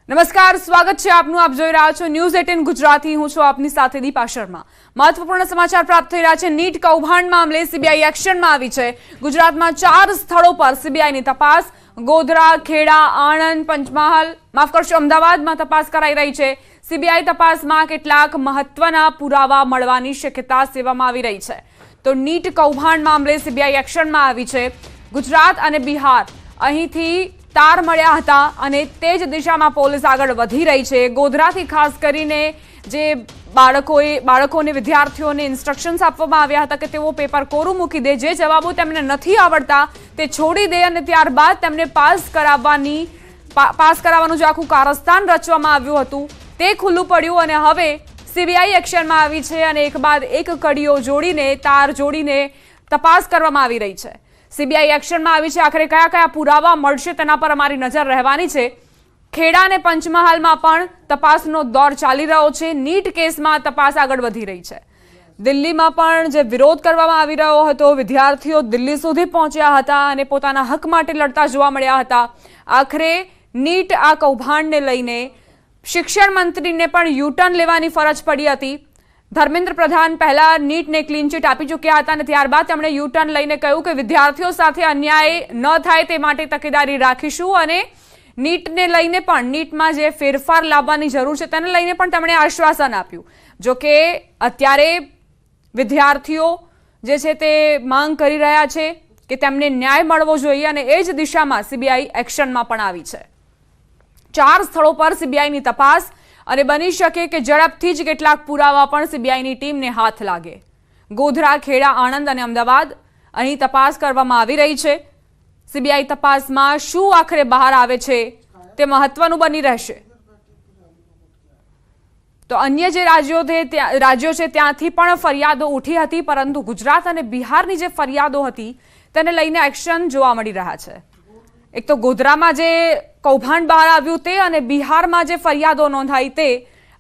નમસ્કાર, સ્વાગત છે આપનું. આપ જોઈ રહ્યા છો ન્યૂઝ 18 ગુજરાતી. હું છું આપની સાથે દીપા શર્મા. મહત્વપૂર્ણ સમાચાર પ્રાપ્ત થઈ રહ્યા છે. નીટ કૌભાંડ મામલે સીબીઆઈ એક્શનમાં આવી છે. ગુજરાતમાં 4 સ્થળો પર સીબીઆઈની તપાસ. ગોધરા, ખેડા, આણંદ, પંચમહાલ, માફ કરશો, અમદાવાદમાં તપાસ કરાઈ રહી છે. સીબીઆઈ તપાસમાં કેટલાક મહત્વના પુરાવા મળવાની શક્યતા સેવામાં આવી રહી છે. તો નીટ કૌભાંડ મામલે સીબીઆઈ એક્શનમાં આવી છે. ગુજરાત અને બિહાર અહીંથી તાર મળ્યા હતા અને તે જ દિશામાં પોલીસ આગળ વધી રહી છે. ગોધરાથી ખાસ કરીને જે બાળકોને વિદ્યાર્થીઓને ઇન્સ્ટ્રક્શન્સ આપવામાં આવ્યા હતા કે તેઓ પેપર કોરું મૂકી દે, જે જવાબો તેમને નથી આવડતા તે છોડી દે અને ત્યારબાદ તેમને પાસ કરાવવાનું જે આખું કારસ્તાન રચવામાં આવ્યું હતું તે ખુલ્લું પડ્યું અને હવે સીબીઆઈ એક્શનમાં આવી છે અને એક બાદ એક કડીઓ જોડીને, તાર જોડીને તપાસ કરવામાં આવી રહી છે. સીબીઆઈ એક્શનમાં આવી છે. આખરે કયા કયા પુરાવા મળશે તેના પર અમારી નજર રહેવાની છે. ખેડા અને પંચમહાલમાં પણ તપાસનો દોર ચાલી રહ્યો છે. નીટ કેસમાં તપાસ આગળ વધી રહી છે. દિલ્હીમાં પણ જે વિરોધ કરવામાં આવી રહ્યો હતો, વિદ્યાર્થીઓ દિલ્હી સુધી પહોંચ્યા હતા અને પોતાના હક માટે લડતા જોવા મળ્યા હતા. આખરે નીટ આ કૌભાંડને લઈને શિક્ષણ મંત્રીને પણ યુટર્ન લેવાની ફરજ પડી હતી. ધર્મેન્દ્ર પ્રધાન પહેલા નીટને ક્લીન ચીટ આપી ચૂક્યા હતા અને ત્યારબાદ તેમણે યુટર્ન લઈને કહ્યું કે વિદ્યાર્થીઓ સાથે અન્યાય ન થાય તે માટે તકેદારી રાખીશું અને નીટને લઈને પણ, નીટમાં જે ફેરફાર લાવવાની જરૂર છે તેને લઈને પણ તેમણે આશ્વાસન આપ્યું. જો કે અત્યારે વિદ્યાર્થીઓ જે છે તે માંગ કરી રહ્યા છે કે તેમને ન્યાય મળવો જોઈએ અને એ જ દિશામાં સીબીઆઈ એક્શનમાં પણ આવી છે. 4 સ્થળો પર સીબીઆઈની તપાસ અને બની શકે કે ઝડપથી જ કેટલાક પુરાવા પણ સીબીઆઈની ટીમને હાથ લાગે. ગોધરા, ખેડા, આણંદ અને અમદાવાદ અહીં તપાસ કરવામાં આવી રહી છે. સીબીઆઈ તપાસમાં શું આખરે બહાર આવે છે તે મહત્વનું બની રહેશે. તો અન્ય જે રાજ્યો છે ત્યાંથી પણ ફરિયાદો ઉઠી હતી, પરંતુ ગુજરાત અને બિહારની જે ફરિયાદો હતી તેને લઈને એક્શન જોવા મળી રહ્યા છે. એક તો ગોધરામાં જે કૌભાંડ બહાર આવ્યું તે અને બિહારમાં જે ફરિયાદો નોંધાઈ તે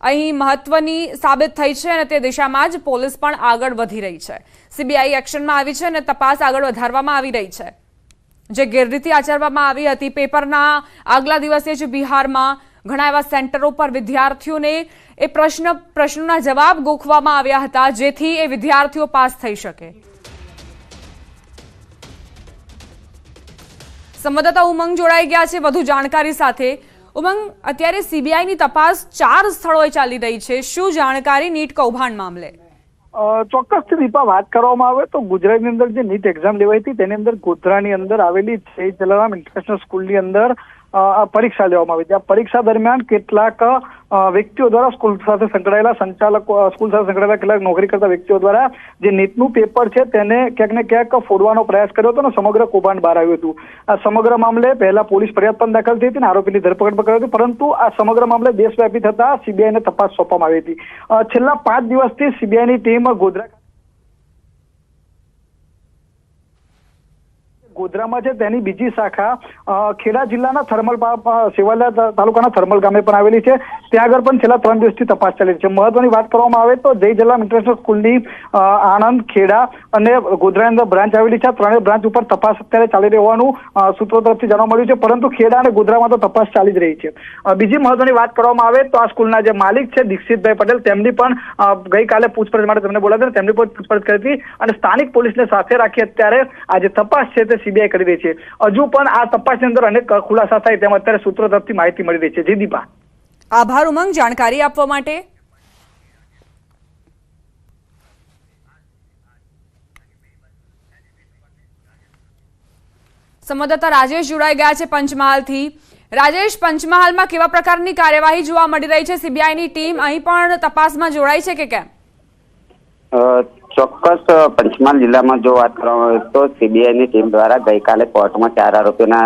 અહીં મહત્વની સાબિત થઈ છે અને તે દિશામાં જ પોલીસ પણ આગળ વધી રહી છે. સીબીઆઈ એક્શનમાં આવી છે અને તપાસ આગળ વધારવામાં આવી રહી છે. જે ગેરરીતિ આચરવામાં આવી હતી, પેપરના આગલા દિવસે જ બિહારમાં ઘણા એવા સેન્ટરો પર વિદ્યાર્થીઓને એ પ્રશ્નોના જવાબ ગોખવામાં આવ્યા હતા જેથી એ વિદ્યાર્થીઓ પાસ થઈ શકે. સંવાદદાતા ઉમંગ જોડાઈ ગયા છે વધુ જાણકારી સાથે. ઉમંગ, અત્યારે સીબીઆઈની તપાસ 4 સ્થળોએ ચાલી રહી છે. શું જાણકારી નીટ કૌભાંડ મામલે? ચોક્કસથી દીપા વાત કરવામાં આવે તો ગુજરાતની અંદર જે નીટ એક્ઝામ લેવાઈ હતી તેની અંદર ગોધરાની અંદર આવેલી જય જલારામ ઇન્ટરનેશનલ સ્કૂલની અંદર પરીક્ષા લેવામાં આવી. ત્યાં પરીક્ષા દરમિયાન કેટલાક વ્યક્તિઓ દ્વારા સ્કૂલ સાથે સંકળાયેલા સંચાલકો, સ્કૂલ સાથે સંકળાયેલા કેટલાક નોકરી કરતા વ્યક્તિઓ દ્વારા જે નીટનું પેપર છે તેને ક્યાંક ને ક્યાંક ફોડવાનો પ્રયાસ કર્યો હતો અને સમગ્ર કૌભાંડ બહાર આવ્યું હતું. આ સમગ્ર મામલે પહેલા પોલીસ ફરિયાદ પણ દાખલ થઈ હતી અને આરોપીની ધરપકડ પણ કરી હતી, પરંતુ આ સમગ્ર મામલે દેશવ્યાપી થતા સીબીઆઈને તપાસ સોંપવામાં આવી હતી. છેલ્લા 5 દિવસથી સીબીઆઈની ટીમ ગોધરામાં છે તેની બીજી શાખા ખેડા જિલ્લાના થર્મલ સેવાલિયા તાલુકાના થર્મલ ગામે પણ આવેલી છે. ત્યાં આગળ પણ છેલ્લા 3 દિવસથી તપાસ ચાલી રહી છે. મહત્વની વાત કરવામાં આવે તો જય જલારામ ઇન્ટરનેશનલ સ્કૂલની આણંદ, ખેડા અને ગોધરાની અંદર બ્રાન્ચ આવેલી છે. 3 બ્રાન્ચ ઉપર તપાસ અત્યારે ચાલી રહી હોવાનું સૂત્રો તરફથી જાણવા મળ્યું છે, પરંતુ ખેડા અને ગોધરામાં તો તપાસ ચાલી જ રહી છે. બીજી મહત્વની વાત કરવામાં આવે તો આ સ્કૂલના જે માલિક છે દીક્ષિતભાઈ પટેલ, તેમની પણ ગઈકાલે પૂછપરછ માટે તેમને બોલાવ્યા, તેમની પણ પૂછપરછ કરી હતી અને સ્થાનિક પોલીસને સાથે રાખી અત્યારે આ જે તપાસ છે તે સીબીઆઈ કરી રહી છે. હજુ પણ આ તપાસની અંદર અનેક ખુલાસા થાય તેમ અત્યારે સૂત્રો તરફથી માહિતી મળી રહી છે. જી દીપા. આભાર ઉમંગ જાણકારી આપવા માટે. સંવાદદાતા રાજેશ જોડાઈ ગયા છે પંચમહાલથી. રાજેશ, પંચમહાલમાં કેવા પ્રકારની કાર્યવાહી જોવા મળી રહી છે? સીબીઆઈની ટીમ અહીં પણ તપાસમાં જોડાઈ છે કે કેમ? ચોક્કસ પંચમહાલ જિલ્લામાં જો વાત કરવામાં આવે તો સીબીઆઈની ટીમ દ્વારા ગઈકાલે કોર્ટમાં 4 આરોપીઓના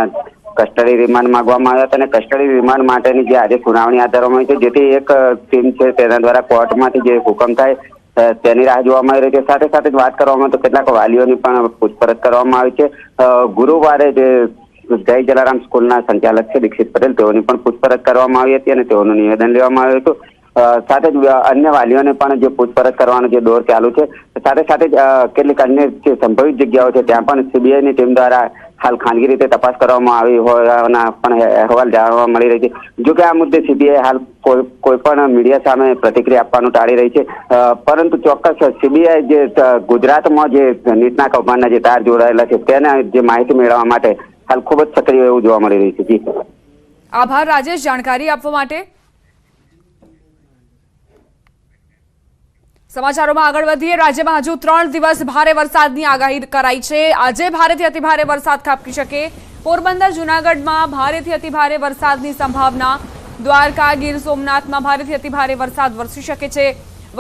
કસ્ટડી રિમાન્ડ માંગવામાં આવ્યા હતા અને કસ્ટડી રિમાન્ડ માટેની જે આજે સુનાવણી હાથ ધરવામાં આવી છે, જેથી એક ટીમ છે તેના દ્વારા કોર્ટમાંથી જે હુકમ થાય તેની રાહ જોવામાં આવી રહી છે. સાથે સાથે વાત કરવામાં તો કેટલાક વાલીઓની પણ પૂછપરછ કરવામાં આવી છે. ગુરુવારે જે જય જલારામ સ્કૂલના સંચાલક છે દીક્ષિત પટેલ, તેઓની પણ પૂછપરછ કરવામાં આવી હતી અને તેઓનું નિવેદન લેવામાં આવ્યું હતું. સાથે જ અન્ય વાલીઓને પણ જે પૂછપરછ કરવાનો જે દોર ચાલુ છે, સાથે સાથે કેટલીક અન્ય જે સંભવિત જગ્યાઓ છે ત્યાં પણ સીબીઆઈની ટીમ દ્વારા હાલ ખાનગી રીતે તપાસ કરવામાં આવી હોવાના પણ અહેવાલ જાણવા મળી રહી છે. જોકે આ મુદ્દે સીબીઆઈ હાલ કોઈ પણ મીડિયા સામે પ્રતિક્રિયા આપવાનું ટાળી રહી છે, પરંતુ ચોક્કસ સીબીઆઈ જે ગુજરાતમાં જે નીટના કૌભાંડના જે તાર જોડાયેલા છે તેના જે માહિતી મેળવવા માટે હાલ ખૂબ જ સક્રિય એવું જોવા મળી રહ્યું છે. જી આભાર રાજેશ, જાણકારી આપવા માટે. સમાચારોમાં આગળ વધીએ. રાજ્યમાં હજુ 3 દિવસ ભારે વરસાદની આગાહી કરાઈ છે. આજે ભારેથી અતિભારે વરસાદ ખાબકી શકે. પોરબંદર, જૂનાગઢમાં ભારેથી અતિભારે વરસાદની સંભાવના. દ્વારકા, ગીર સોમનાથમાં ભારેથી અતિભારે વરસાદ વરસી શકે છે.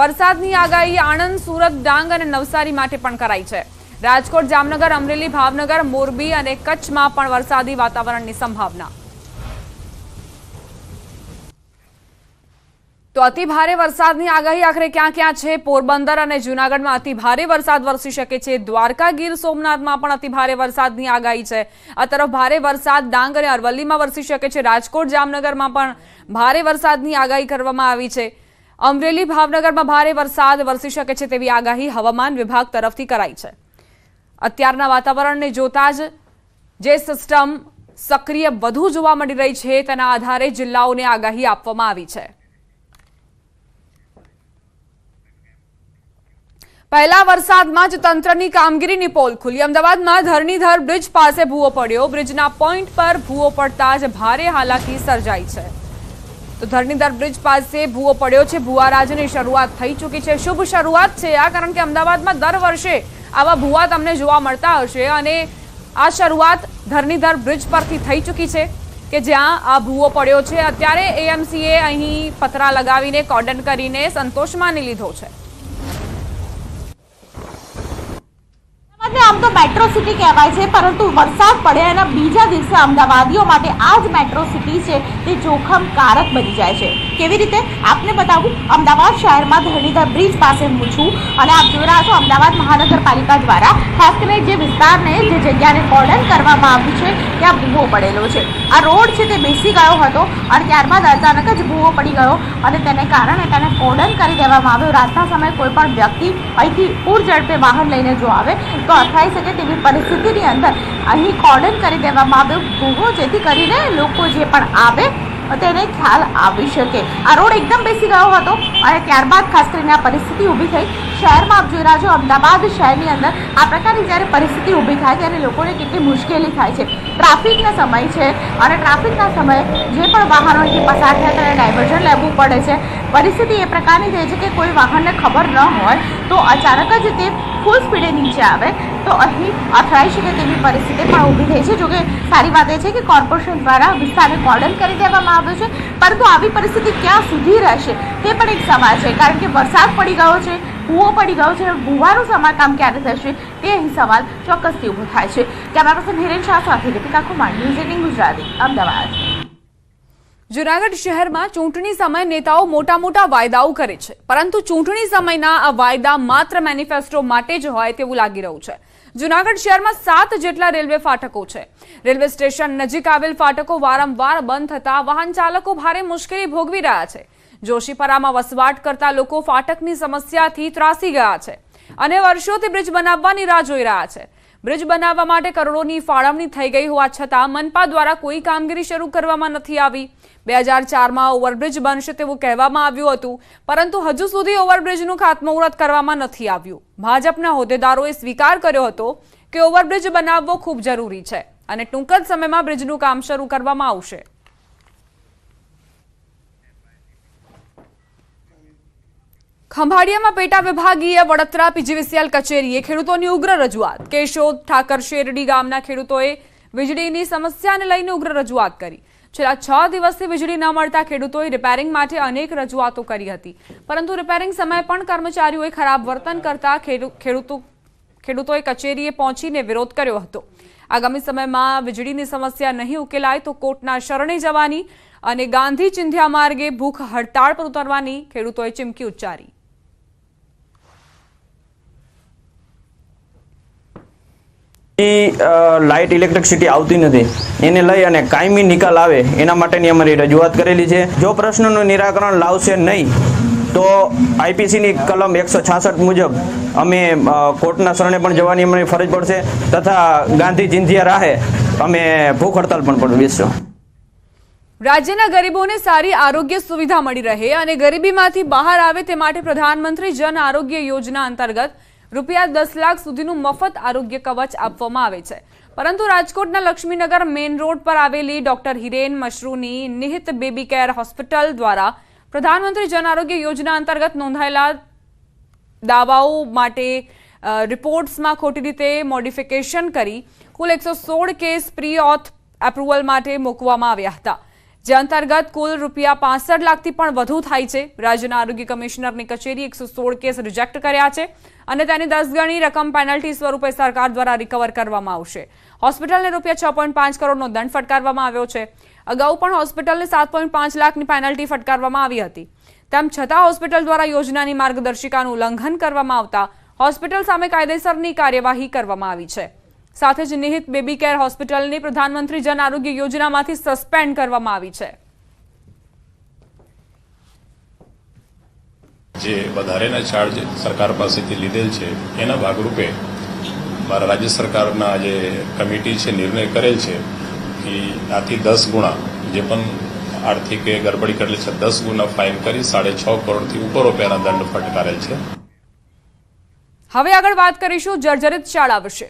વરસાદની આગાહી આણંદ, સુરત, ડાંગ અને નવસારી માટે પણ કરાઈ છે. રાજકોટ, જામનગર, અમરેલી, ભાવનગર, મોરબી અને કચ્છમાં પણ વરસાદી વાતાવરણની સંભાવના. તો અતિ ભારે વરસાદની આગાહી આખરે ક્યાં ક્યાં છે? પોરબંદર અને જૂનાગઢમાં અતિ ભારે વરસાદ વરસી શકે છે. દ્વારકા, ગીર સોમનાથમાં પણ અતિ ભારે વરસાદની આગાહી છે. આ તરફ ભારે વરસાદ ડાંગ અને અરવલ્લીમાં વરસી શકે છે. રાજકોટ, જામનગરમાં પણ ભારે વરસાદની આગાહી કરવામાં આવી છે. અમરેલી, ભાવનગરમાં ભારે વરસાદ વરસી શકે છે તેવી આગાહી હવામાન વિભાગ તરફથી કરાઈ છે. અત્યારના વાતાવરણને જોતા જ જે સિસ્ટમ સક્રિય વધુ જોવા મળી રહી છે તેના આધારે જિલ્લાઓને આગાહી આપવામાં આવી છે. પહેલા વરસાદમાં જ તંત્રની કામગીરીની પોલ ખુલી. અમદાવાદમાં ધરણીધર બ્રિજ પાસે ભૂવો પડ્યો. બ્રિજના પોઈન્ટ પર ભૂવો પડતા જ ભારે હાલાકી સર્જાઈ છે. તો ધરણીધર બ્રિજ પાસે ભૂવો પડ્યો છે. ભૂવારાજની શરૂઆત થઈ ચૂકી છે. શુભ શરૂઆત છે આ, કારણ કે અમદાવાદમાં દર વર્ષે આવા ભૂવા તમને જોવા મળતા હશે અને આ શરૂઆત ધરણીધર બ્રિજ પરથી થઈ ચૂકી છે કે જ્યાં આ ભૂવો પડ્યો છે. અત્યારે એએમસીએ અહીં પતરા લગાવીને કોર્ડન કરીને સંતોષ માની લીધો છે. આમ તો મેટ્રો સિટી કહેવાય છે, પરંતુ વરસાદ પડ્યા એના બીજા દિવસે અમદાવાદીઓ માટે આ જ મેટ્રો સિટી છે તે જોખમકારક બની જાય છે. કેવી રીતે આપને બતાવું. અમદાવાદ શહેરમાં ધરણીધર બ્રિજ પાસે હું છું અને આપ જોઈ રહ્યા છો અમદાવાદ મહાનગરપાલિકા દ્વારા હેસ્કનેટ જે વિસ્તારને જે જગ્યાને કોર્ડન કરવામાં આવ્યું છે ત્યાં ભૂવો પડેલો છે. આ રોડ છે તે બેસી ગયો હતો અને ત્યારબાદ અચાનક જ ભૂવો પડી ગયો અને તેને કારણે તેને કોર્ડન કરી દેવામાં આવ્યો. રાતના સમયે કોઈ પણ વ્યક્તિ અહીંથી પૂર ઝડપે વાહન લઈને જો આવે તો અથડાઈ શકે તેવી પરિસ્થિતિની અંદર અહીં કોર્ડન કરી દેવામાં આવ્યો ભૂવો, જેથી કરીને લોકો જે પણ આવે તેને ખ્યાલ આવી શકે. આ રોડ એકદમ બેસી ગયો હતો અને ત્યારબાદ ખાસ કરીને આ પરિસ્થિતિ ઊભી થઈ. શહેરમાં આપ જોઈ રહ્યા છો અમદાવાદ શહેરની અંદર આ પ્રકારની જ્યારે પરિસ્થિતિ ઊભી થાય ત્યારે લોકોને કેટલી મુશ્કેલી થાય છે. ટ્રાફિકનો સમય છે અને ટ્રાફિકના સમયે જે પણ વાહનોથી પસાર થાય તેને ડાયવર્ઝન લેવું પડે છે. પરિસ્થિતિ એ પ્રકારની થઈ છે કે કોઈ વાહનને ખબર ન હોય તો અચાનક જ તે ફૂલ સ્પીડે નીચે આવે તો અહીં અથડાઈ શકે તેવી પરિસ્થિતિ પણ ઊભી થઈ છે. જોકે સારી વાત એ છે કે કોર્પોરેશન દ્વારા વિસ્તારને કોર્ડન કરી દેવામાં આવ્યો છે, પરંતુ આવી પરિસ્થિતિ ક્યાં સુધી રહેશે તે પણ એક સવાલ છે. કારણ કે વરસાદ પડી ગયો છે, ભૂવો પડી ગયો છે, ભૂવાનું સમારકામ ક્યારે થશે તે અહીં સવાલ ચોક્કસથી ઊભો થાય છે. કેમેરા પર્સન હિરેન શાહ સાથે દીપિકા કુમાર, ન્યૂઝ 18 ગુજરાતી, અમદાવાદ. જૂનાગઢ શહેરમાં ચૂંટણી સમયે નેતાઓ મોટા વાયદાઓ કરે છે, પરંતુ ચૂંટણી સમયના આ વાયદા માત્ર મેનિફેસ્ટો માટે જ હોય તેવું લાગી રહ્યું છે. જૂનાગઢ શહેરમાં 7 જેટલા રેલવે ફાટકો છે. રેલવે સ્ટેશન નજીક આવેલ ફાટકો વારંવાર બંધ થતા વાહન ચાલકો ભારે મુશ્કેલી ભોગવી રહ્યા છે. જોશીપરામાં વસવાટ કરતા લોકો ફાટકની સમસ્યાથી ત્રાસી ગયા છે અને વર્ષોથી બ્રિજ બનાવવાની રાહ જોઈ રહ્યા છે. બ્રિજ બનાવવા માટે કરોડોની ફાળવણી થઈ ગઈ હોવા છતાં મનપા દ્વારા કોઈ કામગીરી શરૂ કરવામાં નથી આવી. 2004માં ઓવરબ્રિજ બનશે તેવું કહેવામાં આવ્યું હતું, પરંતુ હજુ સુધી ઓવરબ્રિજનું ખાતમુહૂર્ત કરવામાં નથી આવ્યું. ભાજપના હોદ્દેદારોએ સ્વીકાર કર્યો હતો કે ઓવરબ્રિજ બનાવવો ખૂબ જરૂરી છે અને ટૂંક જ સમયમાં બ્રિજનું કામ શરૂ કરવામાં આવશે. ખંભાળિયામાં પેટા વિભાગીય વડોદરા પીજીવીસીએલ કચેરીએ ખેડૂતોની ઉગ્ર રજૂઆત. કેશોદ, ઠાકર શેરડી ગામના ખેડૂતોએ વીજળીની સમસ્યાને લઈને ઉગ્ર રજૂઆત કરી. છેલ્લા 6 દિવસથી વીજળી ન મળતા ખેડૂતોએ રિપેરિંગ માટે અનેક રજૂઆતો કરી હતી, પરંતુ રિપેરિંગ સમયે પણ કર્મચારીઓએ ખરાબ વર્તન કરતા ખેડૂતોએ કચેરીએ પહોંચીને વિરોધ કર્યો હતો. આગામી સમયમાં વીજળીની સમસ્યા નહીં ઉકેલાય તો કોર્ટના શરણે જવાની અને ગાંધી ચિંધ્યા માર્ગે ભૂખ હડતાળ પર ઉતરવાની ખેડૂતોએ ચીમકી ઉચ્ચારી. લાઇટ ઇલેક્ટ્રિસિટી આવતી નથી, એને લઈ અને કાયમી નિકાલ આવે એના માટેની અમારી રજૂઆત કરેલી છે. જો પ્રશ્નનું નિરાકરણ લાવશે નહીં તો આઈપીસીની કલમ 166 મુજબ અમે કોર્ટના શરણે પણ જવાની અમારી ફરજ પડશે તથા ગાંધી જિંદિયા રાહે અમે ભૂખ હડતાલ પણ બેસશું. રાજ્યના ગરીબોને સારી આરોગ્ય સુવિધા મળી રહે અને ગરીબીમાંથી બહાર આવે તે માટે પ્રધાનમંત્રી જન આરોગ્ય યોજના અંતર્ગત રૂપિયા 10 લાખ સુધીનું મફત આરોગ્ય કવચ આપવામાં આવે છે. પરંતુ રાજકોટના લક્ષ્મીનગર મેઇન રોડ પર આવેલી ડોક્ટર હિરેન મશરૂની નિહિત બેબી કેર હોસ્પિટલ દ્વારા પ્રધાનમંત્રી જન આરોગ્ય યોજના અંતર્ગત નોંધાયેલા દાવાઓ માટે રિપોર્ટ્સમાં ખોટી રીતે મોડિફિકેશન કરી કુલ 116 કેસ પ્રી ઓથ એપ્રુવલ માટે મૂકવામાં આવ્યા હતા, જે અંતર્ગત કુલ રૂપિયા 65 લાખથી પણ વધુ થાય છે. રાજ્યના આરોગ્ય કમિશનરની કચેરી 116 કેસ રિજેક્ટ કર્યા છે અને તેની 10 ગણી રકમ પેનલ્ટી સ્વરૂપે સરકાર દ્વારા રિકવર કરવામાં આવશે. હોસ્પિટલને રૂપિયા 6.5 કરોડનો દંડ ફટકારવામાં આવ્યો છે. અગાઉ પણ હોસ્પિટલને 7.5 લાખની પેનલ્ટી ફટકારવામાં આવી હતી. તેમ છતાં હોસ્પિટલ દ્વારા યોજનાની માર્ગદર્શિકાનું ઉલ્લંઘન કરવામાં આવતા હોસ્પિટલ સામે કાયદેસરની કાર્યવાહી કરવામાં આવી છે. સાથે જ નિહિત બેબી કેર હોસ્પિટલની પ્રધાનમંત્રી જન આરોગ્ય યોજનામાંથી સસ્પેન્ડ કરવામાં આવી છે. જે વધારેના ચાર્જ સરકાર પાસેથી લીધેલ છે એના ભાગરૂપે મારા રાજ્ય સરકારના જે કમિટી છે નિર્ણય કરેલ છે કે આથી 10 ગુણા જે પણ આર્થિક ગડબડી કરેલી છે 10 ગુણા ફાઇન કરી 6.5 કરોડથી ઉપર રૂપિયાના દંડ ફટકારેલ છે. હવે આગળ વાત કરીશું જર્જરિત શાળા વિશે.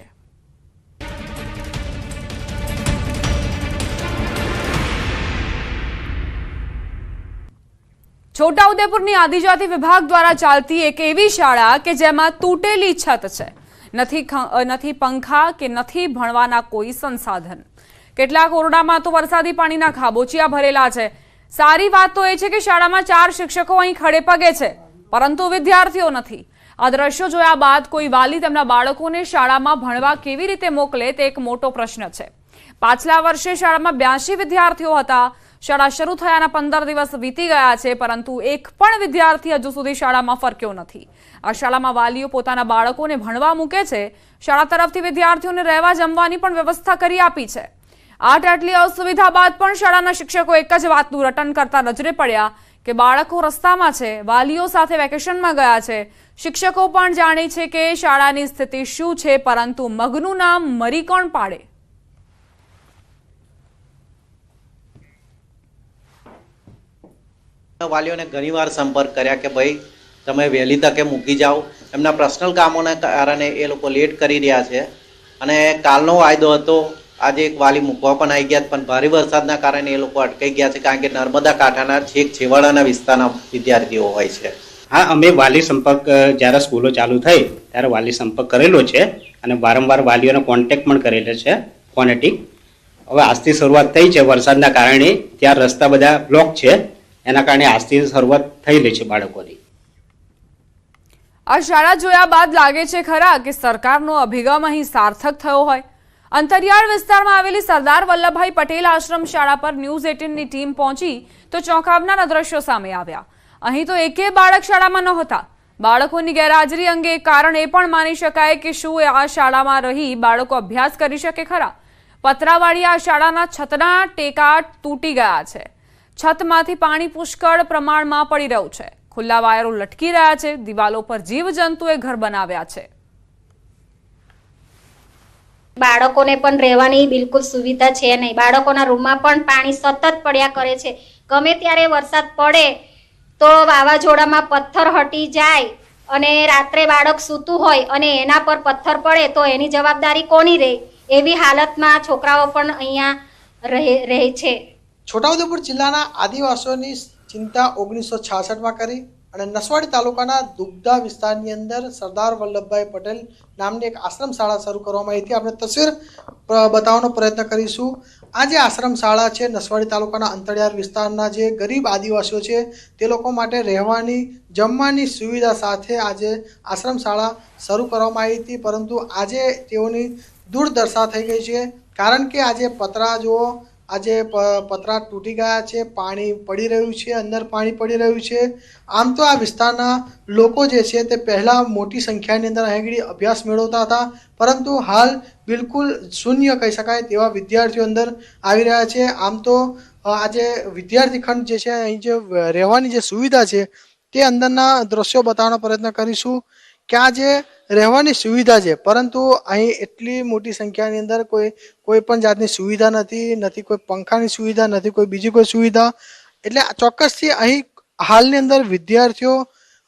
છોટાઉદેપુરની આદિજાતિ વિભાગ દ્વારા ચાલતી એક એવી શાળા કે જેમાં તૂટેલી છત છે, નથી પંખા કે નથી ભણવાના કોઈ સંસાધન. કેટલાક ઓરડામાં તો વરસાદી પાણીના ખાબોચિયા ભરેલા છે. સારી વાત તો એ છે કે શાળામાં 4 શિક્ષકો અહીં ખડે પગે છે, પરંતુ વિદ્યાર્થીઓ નથી. આ દ્રશ્યો જોયા બાદ કોઈ વાલી તેમના બાળકોને શાળામાં ભણવા કેવી રીતે મોકલે તે એક મોટો પ્રશ્ન છે. પાછલા વર્ષે શાળામાં 82 વિદ્યાર્થીઓ હતા. શાળા શરૂ થયાના 15 દિવસ વીતી ગયા છે, પરંતુ એક પણ વિદ્યાર્થી હજુ સુધી શાળામાં ફરક્યો નથી. આ શાળામાં વાલીઓ પોતાના બાળકોને ભણવા મૂકે છે. શાળા તરફથી વિદ્યાર્થીઓને રહેવા જમવાની પણ વ્યવસ્થા કરી આપી છે. આટલી અસુવિધા બાદ પણ શાળાના શિક્ષકો એક જ વાતનું રટણ કરતા નજરે પડ્યા કે બાળકો રસ્તામાં છે, વાલીઓ સાથે વેકેશનમાં ગયા છે. શિક્ષકો પણ જાણે છે કે શાળાની સ્થિતિ શું છે, પરંતુ મગનું નામ મરી કોણ પાડે. વાલીઓને ઘણીવાર સંપર્ક કર્યા કે ભાઈ તમે વહેલી તકે મૂકી જાઓ. એમના પર્સનલ કામોના કારણે એ લોકો લેટ કરી રહ્યા છે અને કાલનો વાયદો હતો. આજે એક વાલી મૂકવા પણ આવી ગયા, પણ ભારે વરસાદના કારણે એ લોકો અટકાઈ ગયા છે, કારણ કે નર્મદા કાંઠાના છેક છેવાડાના વિસ્તારના વિદ્યાર્થીઓ હોય છે. હા, અમે વાલી સંપર્ક જ્યારે સ્કૂલો ચાલુ થઈ ત્યારે વાલી સંપર્ક કરેલો છે અને વારંવાર વાલીઓને કોન્ટેક્ટ પણ કરેલો છે ફોનેટિક. હવે આજથી શરૂઆત થઈ છે. વરસાદના કારણે ત્યાં રસ્તા બધા બ્લોક છે, એના કારણે આજથી શરૂઆત થયેલી છે બાળકોની. આ શાળા જોયા બાદ લાગે છે ખરા કે સરકારનો અભિગમ અહીં સાર્થક થયો હોય. અંતરિયાળ વિસ્તારમાં આવેલી સરદાર વલ્લભભાઈ પટેલ આશ્રમ શાળા પર ન્યૂઝ 18ની ટીમ પહોંચી તો ચોંકાવનારા દ્રશ્યો સામે આવ્યા. અહીં તો એકે બાળક શાળામાં નહોતા. બાળકોની ગેરહાજરી અંગે કારણ એ પણ માની શકાય કે શું આ શાળામાં રહી બાળકો અભ્યાસ કરી શકે ખરા. પતરાવાળી આ શાળાના છતના ટેકા તૂટી ગયા છે. છતમાંથી પાણી પુષ્કળ પ્રમાણમાં પડી રહ્યું છે. ખુલ્લા વાયરો લટકી રહ્યા છે. દિવાલો પર જીવજંતુએ ઘર બનાવ્યા છે. બાળકોને પણ રહેવાની બિલકુલ સુવિધા છે નહીં. બાળકોના રૂમમાં પણ પાણી સતત પડ્યા કરે છે. ગમે ત્યારે વરસાદ પડે તો વાવાઝોડામાં પથ્થર હટી જાય અને રાત્રે બાળક સૂતું હોય અને એના પર પથ્થર પડે તો એની જવાબદારી કોની રહે? એવી હાલતમાં છોકરાઓ પણ અહીંયા રહે છે. છોટાઉદેપુર જિલ્લાના આદિવાસીઓની ચિંતા 1966માં કરી અને નસવાડી તાલુકાના દુગ્ધા વિસ્તારની અંદર સરદાર વલ્લભભાઈ પટેલ નામની એક આશ્રમ શાળા શરૂ કરવામાં આવી હતી. આપણે તસવીર બતાવવાનો પ્રયત્ન કરીશું. આ જે આશ્રમ શાળા છે નસવાડી તાલુકાના અંતરિયાળ વિસ્તારના જે ગરીબ આદિવાસીઓ છે તે લોકો માટે રહેવાની જમવાની સુવિધા સાથે આજે આશ્રમ શાળા શરૂ કરવામાં આવી હતી, પરંતુ આજે તેઓની દુર્દશા થઈ ગઈ છે. કારણ કે આજે પતરા જુઓ, આજે પતરા તૂટી ગયા છે, પાણી પડી રહ્યું છે, અંદર પાણી પડી રહ્યું છે. આમ તો આ વિસ્તારના લોકો જે છે તે પહેલાં મોટી સંખ્યાની અંદર અહીં અભ્યાસ મેળવતા હતા, પરંતુ હાલ બિલકુલ શૂન્ય કહી શકાય તેવા વિદ્યાર્થીઓ અંદર આવી રહ્યા છે. આમ તો આજે વિદ્યાર્થી ખંડ જે છે અહીં જે રહેવાની જે સુવિધા છે તે અંદરના દ્રશ્યો બતાવવાનો પ્રયત્ન કરીશું કે આ જે રહેવાની સુવિધા છે, પરંતુ અહીં એટલી મોટી સંખ્યાની અંદર કોઈ પણ જાતની સુવિધા નથી કોઈ પંખાની સુવિધા, નથી કોઈ બીજી કોઈ સુવિધા. એટલે ચોક્કસથી અહીં હાલની અંદર વિદ્યાર્થીઓ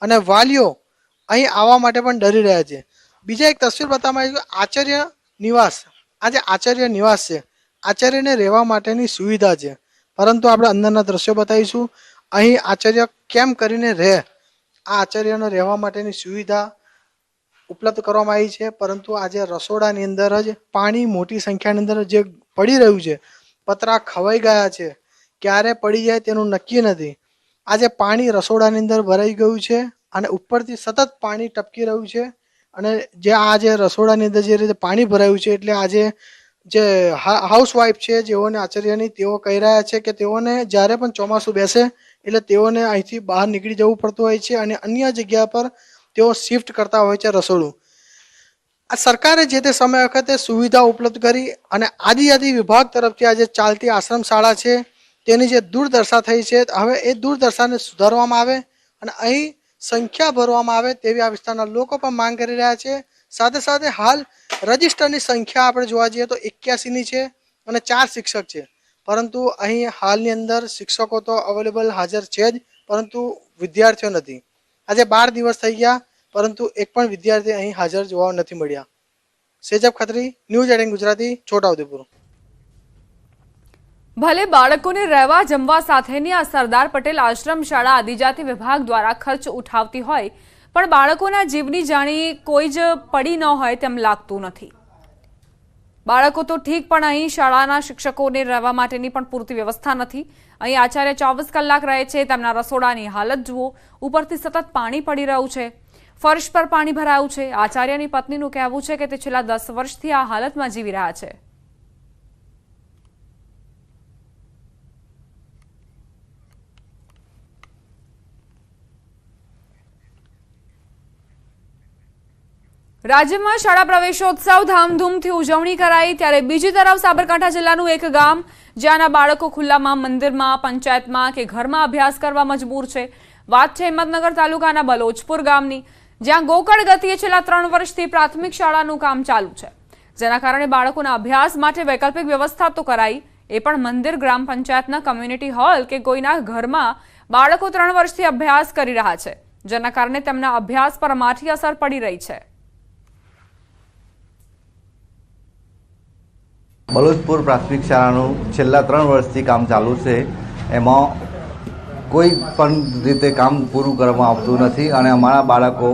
અને વાલીઓ અહીં આવવા માટે પણ ડરી રહ્યા છે. બીજા એક તસવીર બતાવવામાં આવી છે આચાર્ય નિવાસ. આ જે આચાર્ય નિવાસ છે, આચાર્યને રહેવા માટેની સુવિધા છે, પરંતુ આપણે અંદરના દ્રશ્યો બતાવીશું. અહીં આચાર્ય કેમ કરીને રહે, આ આચાર્યને રહેવા માટેની સુવિધા ઉપલબ્ધ કરવામાં આવી છે, પરંતુ આજે રસોડાની અંદર જ પાણી મોટી સંખ્યાની અંદર જે પડી રહ્યું છે, પતરા ખવાઈ ગયા છે, ક્યારે પડી જાય તેનું નક્કી નથી. આજે પાણી રસોડાની અંદર ભરાઈ ગયું છે અને ઉપરથી સતત પાણી ટપકી રહ્યું છે. અને જે આજે રસોડાની અંદર જે રીતે પાણી ભરાયું છે, એટલે આજે જે હાઉસવાઈફ છે જેઓને આચાર્યની, તેઓ કહી રહ્યા છે કે તેઓને જ્યારે પણ ચોમાસું બેસે એટલે તેઓને અહીંથી બહાર નીકળી જવું પડતું હોય છે અને અન્ય જગ્યા પર તેઓ શિફ્ટ કરતા હોય છે રસોડું. આ સરકારે જે તે સમય વખતે સુવિધા ઉપલબ્ધ કરી અને આદિજાતિ વિભાગ તરફથી આજે ચાલતી આશ્રમ શાળા છે તેની જે દુર્દશા થઈ છે, હવે એ દુર્દશાને સુધારવામાં આવે અને અહીં સંખ્યા ભરવામાં આવે તેવી આ વિસ્તારના લોકો પણ માંગ કરી રહ્યા છે. સાથે સાથે હાલ રજિસ્ટરની સંખ્યા આપણે જોવા જઈએ તો 81ની છે અને 4 શિક્ષક છે, પરંતુ અહીં હાલની અંદર શિક્ષકો તો અવેલેબલ હાજર છે જ, પરંતુ વિદ્યાર્થીઓ નથી. આજે 12 દિવસ થઈ ગયા, પરંતુ એક પણ વિદ્યાર્થી અહીં હાજર જોવા નથી મળ્યા. સેજબ ખત્રી, ન્યૂઝ 18 ગુજરાતી, છોટાઉદેપુર. ભલે બાળકોને રહેવા જમવા સાથેની આ સરદાર પટેલ આશ્રમ શાળા આદિજાતિ વિભાગ દ્વારા ખર્ચ ઉઠાવતી હોય, પણ બાળકોના જીવની જાણી કોઈ જ પડી ન હોય તેમ લાગતું નથી. બાળકો તો ઠીક, પણ અહીં શાળાના શિક્ષકોને રહેવા માટેની પણ પૂરતી વ્યવસ્થા નથી. અહીં આચાર્ય 24 કલાક રહે છે, તેમના રસોડાની હાલત જુઓ, ઉપરથી સતત પાણી પડી રહ્યું છે, ફર્શ પર પાણી ભરાયું છે. આચાર્યની પત્નીનું કહેવું છે કે તે છેલ્લા 10 વર્ષથી આ હાલતમાં જીવી રહ્યા છે. રાજ્યમાં શાળા પ્રવેશોત્સવ ધામધૂમથી ઉજવણી કરાઈ, ત્યારે બીજી તરફ સાબરકાંઠા જિલ્લાનું એક ગામ જ્યાંના બાળકો ખુલ્લામાં મંદિરમાં, પંચાયતમાં કે ઘરમાં અભ્યાસ કરવા મજબૂર છે. વાત છે હિંમતનગર તાલુકાના બલોચપુર ગામની, જ્યાં ગોકળ ગતિએ છેલ્લા 3 વર્ષથી પ્રાથમિક શાળાનું કામ ચાલુ છે, જેના કારણે બાળકોના અભ્યાસ માટે વૈકલ્પિક વ્યવસ્થા તો કરાઈ, એ પણ મંદિર, ગ્રામ પંચાયતના કમ્યુનિટી હોલ કે કોઈના ઘરમાં બાળકો 3 વર્ષથી અભ્યાસ કરી રહ્યા છે, જેના કારણે તેમના અભ્યાસ પર માઠી અસર પડી રહી છે. બલોચપુર પ્રાથમિક શાળાનું છેલ્લા 3 વર્ષથી કામ ચાલુ છે. એમાં કોઈ પણ રીતે કામ પૂરું કરવામાં આવતું નથી અને અમારા બાળકો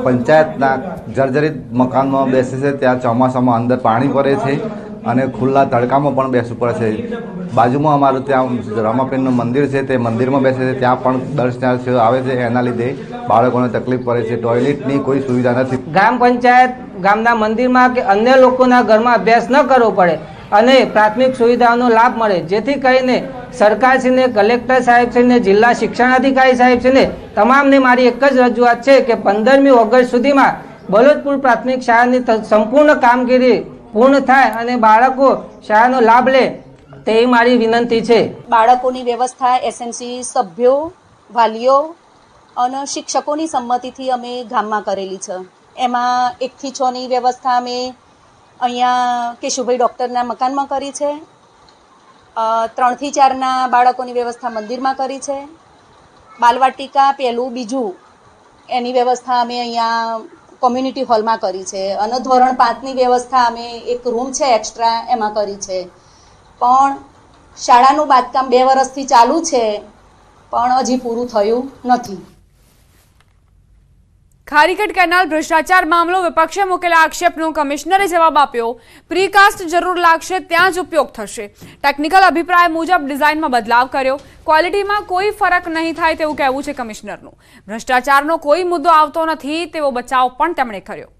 પંચાયતના જર્જરિત મકાનમાં બેસે છે, ત્યાં ચોમાસામાં અંદર પાણી પડે છે અને ખુલ્લા તડકામાં પણ બેસવું પડે છે. બાજુમાં અમારું ત્યાં રમાપીરનું મંદિર છે, તે મંદિરમાં બેસે છે, ત્યાં પણ દર્શનાર્થીઓ આવે છે, એના લીધે બાળકોને તકલીફ પડે છે. ટોયલેટની કોઈ સુવિધા નથી. ગ્રામ પંચાયત ગામના મંદિરમાં કે અન્ય લોકોના ઘરમાં અભ્યાસ ન કરવો પડે અને પ્રાથમિક સુવિધાઓનો લાભ મળે, જેથી કરીને સરકારશ્રીને, કલેક્ટર સાહેબશ્રીને, જિલ્લા શિક્ષણાધિકારી સાહેબશ્રીને તમામને મારી એક જ રજૂઆત છે કે 15મી ઓગસ્ટ સુધીમાં બલોચપુર પ્રાથમિક શાળાની સંપૂર્ણ કામગીરી પૂર્ણ થાય અને બાળકો શાળાનો લાભ લે તેવી મારી વિનંતી છે. બાળકોની વ્યવસ્થા એસએમસી સભ્યો, વાલીઓ અને શિક્ષકોની સંમતિથી અમે ગામમાં કરેલી છે. એમાં 1 થી 6ની વ્યવસ્થા અમે અહીંયા કેશુભાઈ ડૉક્ટરના મકાનમાં કરી છે. 3 થી 4ના બાળકોની વ્યવસ્થા મંદિરમાં કરી છે. બાલવાટિકા 1, 2 એની વ્યવસ્થા અમે અહીંયા કોમ્યુનિટી હોલમાં કરી છે અને ધોરણ 5ની વ્યવસ્થા અમે એક રૂમ છે એક્સ્ટ્રા એમાં કરી છે. પણ શાળાનું બાંધકામ 2 વર્ષથી ચાલુ છે, પણ હજી પૂરું થયું નથી. ખારીકટ કેનાલ ભ્રષ્ટાચાર મામલો, વિપક્ષે મૂકેલા આક્ષેપનો કમિશનરે જવાબ આપ્યો. પ્રીકાસ્ટ જરૂર લાગશે ત્યાં જ ઉપયોગ થશે. ટેકનિકલ અભિપ્રાય મુજબ ડિઝાઇનમાં બદલાવ કર્યો. ક્વોલિટીમાં કોઈ ફરક નહીં થાય તેવું કહેવું છે કમિશનરનું. ભ્રષ્ટાચારનો કોઈ મુદ્દો આવતો નથી તેવો બચાવ પણ તેમણે કર્યો.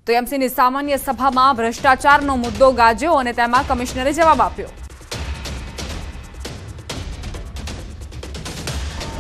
તો એમસીની સામાન્ય સભામાં ભ્રષ્ટાચારનો મુદ્દો ગાજ્યો અને તેમાં કમિશનરે જવાબ આપ્યો.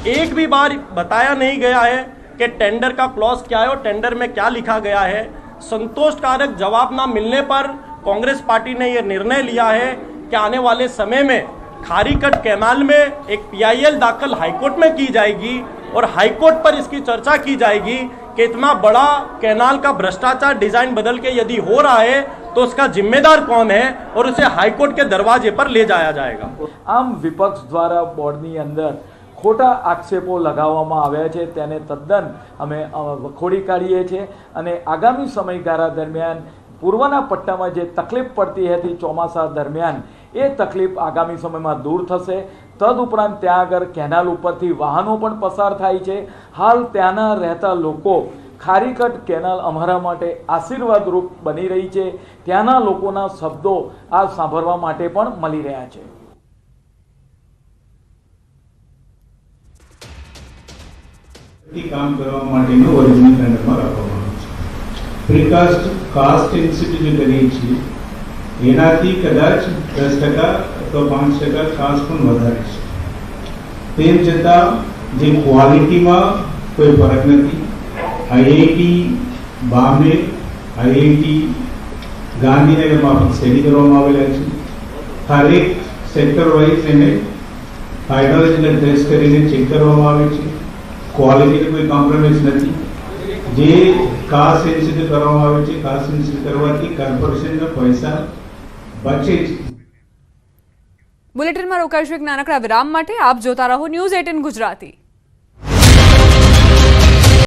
एक भी बार बताया नहीं गया है कि टेंडर का क्लॉज क्या है और टेंडर में क्या लिखा गया है। संतोषकारक जवाब ना मिलने पर कांग्रेस पार्टी ने यह निर्णय लिया है कि आने वाले समय में खारीकट कैनाल में एक PIL दाखिल हाईकोर्ट में की जाएगी और हाईकोर्ट पर इसकी चर्चा की जाएगी कि इतना बड़ा कैनाल का भ्रष्टाचार डिजाइन बदल के यदि हो रहा है तो उसका जिम्मेदार कौन है और उसे हाईकोर्ट के दरवाजे पर ले जाया जाएगा। આમ વિપક્ષ દ્વારા બોર્ડની અંદર ખોટા આક્ષેપો લગાવવામાં આવ્યા છે તેને તદ્દન અમે વખોડી કાઢીએ છીએ અને આગામી સમયગાળા દરમિયાન પૂર્વના પટ્ટામાં જે તકલીફ પડતી હતી ચોમાસા દરમિયાન એ તકલીફ આગામી સમયમાં दूर થશે। તદુપરાંત ત્યાં આગળ કેનાલ ઉપરથી વાહનો પણ પસાર થાય છે। હાલ ત્યાંના રહેતા લોકો ખારીકટ કેનાલ અમારા માટે આશીર્વાદરૂપ બની રહી છે। ત્યાંના લોકોના શબ્દો આ સાંભળવા માટે પણ મળી રહ્યા છે। કામ કરવા માટેનું ઓરિજિનલ ટેન્ડરમાં રાખવામાં આવ્યું છે। પ્રિકાસ્ટ કાસ્ટ ઇન્સ્ટિટ્યૂટ જે કરીએ છીએ એનાથી કદાચ 10% અથવા 5% કાસ્ટ પણ વધારે છે। તેમ છતાં જે ક્વોલિટીમાં કોઈ ફરક નથી। IIT બોમ્બે, IIT ગાંધીનગરમાં પણ સ્ટડી કરવામાં આવેલા છે। હરેક સેક્ટર વાઇઝ એને હાઇડ્રોલોજીકલ ટેસ્ટ કરીને ચેક કરવામાં આવે છે। ક્વોલિટીને કોઈ કોમ્પ્રોમાઇઝ નથી। જે કાસ્ટ ઇન્સ્ટિટ્યૂટ કરવામાં આવે છે કાસ્ટ ઇન્સ્ટિટ્યૂટ કરવાથી કોર્પોરેશનના પૈસા બચે છે। બુલેટિનમાં રોકાઈશું એક નાનકડા વિરામ માટે। આપ જોતા રહો ન્યૂઝ 18 ગુજરાતી।